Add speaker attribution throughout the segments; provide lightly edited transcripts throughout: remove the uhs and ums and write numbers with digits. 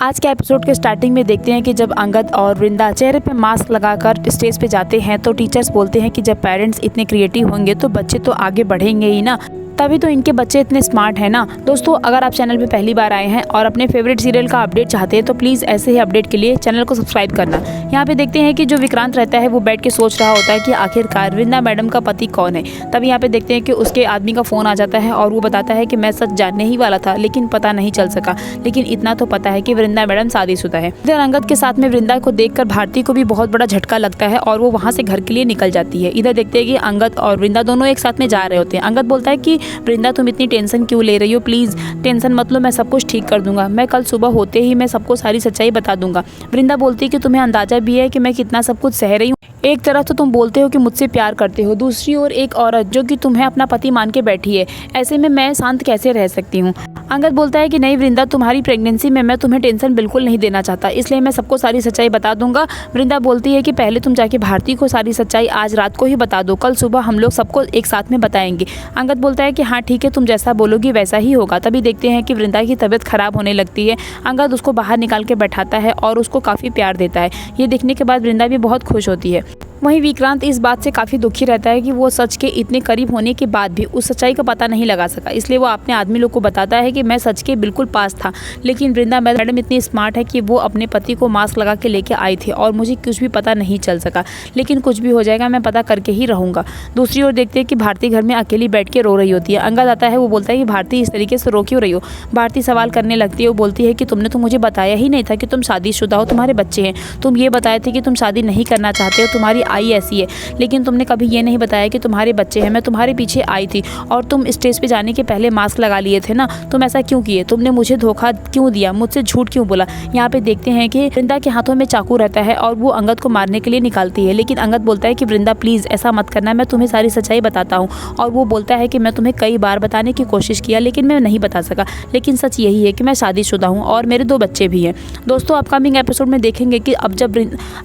Speaker 1: आज के एपिसोड के स्टार्टिंग में देखते हैं कि जब अंगद और वृंदा चेहरे पे मास्क लगाकर स्टेज पे जाते हैं तो टीचर्स बोलते हैं कि जब पेरेंट्स इतने क्रिएटिव होंगे तो बच्चे तो आगे बढ़ेंगे ही ना, तभी तो इनके बच्चे इतने स्मार्ट हैं ना। दोस्तों, अगर आप चैनल पे पहली बार आए हैं और अपने फेवरेट सीरियल का अपडेट चाहते हैं तो प्लीज़ ऐसे ही अपडेट के लिए चैनल को सब्सक्राइब करना। यहाँ पे देखते हैं कि जो विक्रांत रहता है वो बैठ के सोच रहा होता है कि आखिरकार वृंदा मैडम का पति कौन है। तभी यहाँ पे देखते हैं कि उसके आदमी का फ़ोन आ जाता है और वो बताता है कि मैं सच जानने ही वाला था लेकिन पता नहीं चल सका, लेकिन इतना तो पता है कि वृंदा मैडम शादीशुदा है। इधर अंगद के साथ में वृंदा को देखकर भारती को भी बहुत बड़ा झटका लगता है और वो वहाँ से घर के लिए निकल जाती है। इधर देखते हैं कि अंगद और वृंदा दोनों एक साथ में जा रहे होते हैं। अंगद बोलता है कि वृंदा तुम इतनी टेंशन क्यों ले रही हो, प्लीज़ टेंशन मत लो, मैं सब कुछ ठीक कर दूंगा, मैं कल सुबह होते ही मैं सबको सारी सच्चाई बता दूंगा। वृंदा बोलती है कि तुम्हें अंदाजा भी है कि मैं कितना सब कुछ सह रही हूँ। एक तरफ तो तुम बोलते हो कि मुझसे प्यार करते हो, दूसरी ओर एक औरत जो कि तुम्हें अपना पति मान के बैठी है, ऐसे में मैं शांत कैसे रह सकती हूँ। अंगद बोलता है कि नहीं वृंदा, तुम्हारी प्रेगनेंसी में मैं तुम्हें टेंशन बिल्कुल नहीं देना चाहता, इसलिए मैं सबको सारी सच्चाई बता दूंगा। वृंदा बोलती है कि पहले तुम जाके भारती को सारी सच्चाई आज रात को ही बता दो, कल सुबह हम लोग सबको एक साथ में बताएंगे। अंगद बोलता है कि हाँ ठीक है, तुम जैसा बोलोगी वैसा ही होगा। तभी देखते हैं कि वृंदा की तबीयत खराब होने लगती है। अंगद उसको बाहर निकाल के बैठाता है और उसको काफ़ी प्यार देता है। ये देखने के बाद वृंदा भी बहुत खुश होती है। वहीं विक्रांत इस बात से काफ़ी दुखी रहता है कि वो सच के इतने करीब होने के बाद भी उस सच्चाई का पता नहीं लगा सका, इसलिए वो अपने आदमी लोग को बताता है कि मैं सच के बिल्कुल पास था, लेकिन वृंदा मैडम इतनी स्मार्ट है कि वो अपने पति को मास्क लगा के लेके आई थी और मुझे कुछ भी पता नहीं चल सका, लेकिन कुछ भी हो जाएगा मैं पता करके ही रहूँगा। दूसरी ओर देखते हैं कि भारती घर में अकेली बैठ के रो रही होती है। अंगद आता है, वो बोलता है कि भारती इस तरीके से रो क्यों रही हो। भारती सवाल करने लगती है, वो बोलती है कि तुमने तो मुझे बताया ही नहीं था कि तुम शादीशुदा हो, तुम्हारे बच्चे हैं, तुम ये बताए थे कि तुम शादी नहीं करना चाहते हो, तुम्हारी आई ऐसी है, लेकिन तुमने कभी ये नहीं बताया कि तुम्हारे बच्चे हैं। मैं तुम्हारे पीछे आई थी और तुम स्टेज पे जाने के पहले मास्क लगा लिए थे ना, तुम ऐसा क्यों किए, तुमने मुझे धोखा क्यों दिया, मुझसे झूठ क्यों बोला। यहाँ पे देखते हैं कि वृंदा के हाथों में चाकू रहता है और वो अंगद को मारने के लिए निकालती है, लेकिन अंगद बोलता है कि वृंदा प्लीज़ ऐसा मत करना, मैं तुम्हें सारी सच्चाई बताता हूँ। और वो बोलता है कि मैं तुम्हें कई बार बताने की कोशिश किया लेकिन मैं नहीं बता सका, लेकिन सच यही है कि मैं शादीशुदा हूँ और मेरे 2 बच्चे भी हैं। दोस्तों, अपकमिंग एपिसोड में देखेंगे कि अब जब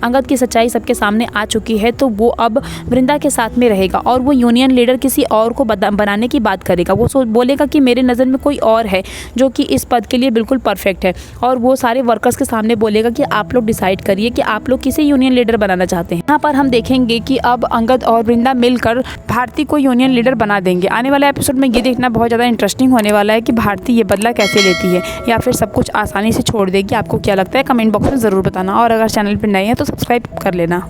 Speaker 1: अंगद की सच्चाई सबके सामने आ चुकी है तो वो अब वृंदा के साथ में रहेगा और वो यूनियन लीडर किसी और को बनाने की बात करेगा। वो बोलेगा कि मेरे नज़र में कोई और है जो कि इस पद के लिए बिल्कुल परफेक्ट है, और वो सारे वर्कर्स के सामने बोलेगा कि आप लोग डिसाइड करिए कि आप लोग किसे यूनियन लीडर बनाना चाहते हैं। यहाँ पर हम देखेंगे कि अब अंगद और वृंदा मिलकर भारती को यूनियन लीडर बना देंगे। आने वाले एपिसोड में ये देखना बहुत ज़्यादा इंटरेस्टिंग होने वाला है कि भारती ये बदला कैसे लेती है या फिर सब कुछ आसानी से छोड़ देगी। आपको क्या लगता है कमेंट बॉक्स में ज़रूर बताना, और अगर चैनल पर नए हैं तो सब्सक्राइब कर लेना।